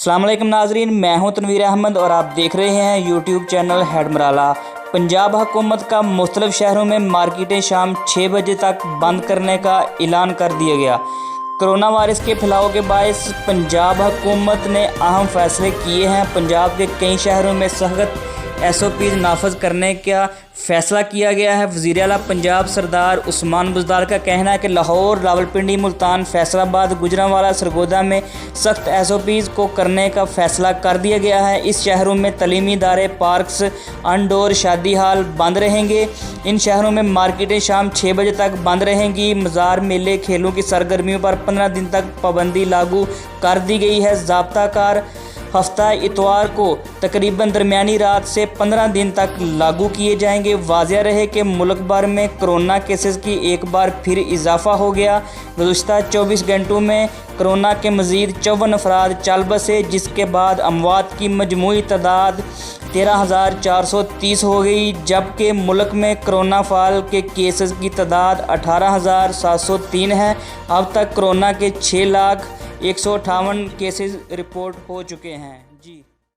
अस्सलाम वालेकुम नाजरीन, मैं हूं तनवीर अहमद और आप देख रहे हैं YouTube channel head Marala. Punjab हुकूमत का मुख्तलिफ शहरों में मार्केटें शाम 6 बजे तक बंद करने का ऐलान कर दिया गया। कोरोना वायरस के फैलाव के बायस पंजाब हुकूमत ने अहम फैसले किए हैं। पंजाब के कई शहरों में सख्त SOP नाफज करने का फैसला किया गया है। वज़ीर आला पंजाब सरदार उस्मान बुज़दार का कहना है कि लाहौर, रावलपिंडी, मुल्तान, फैसलाबाद, गुजरांवाला, सरगोदा में सख्त SOPs को करने का फैसला कर दिया गया है। इस शहरों में तलीमी इदारे, पार्क्स, अनडोर शादी हाल बंद रहेंगे। इन शहरों में मार्केटें शाम 6 बजे तक बंद रहेंगी। मज़ार, मेले, खेलों की सरगर्मियों पर 15 दिन तक पाबंदी लागू कर दी गई है। ज़ाब्ता कार हफ्ता इतवार को तकरीबन दरमियानी रात से 15 दिन तक लागू किए जाएंगे। वाज़िया रहे कि मुल्क भर में कोरोना केसेस की एक बार फिर इजाफा हो गया। गुज़श्ता 24 घंटों में कोरोना के मज़ीद 54 अफराद चल बसे, जिसके बाद अमवात की मजमूई तादाद 13,430 हो गई, जबकि मुल्क में कोरोना फाल के केसेस की तादाद 18,703 है। अब तक कोरोना के 6,158 केसेस रिपोर्ट हो चुके हैं। जी।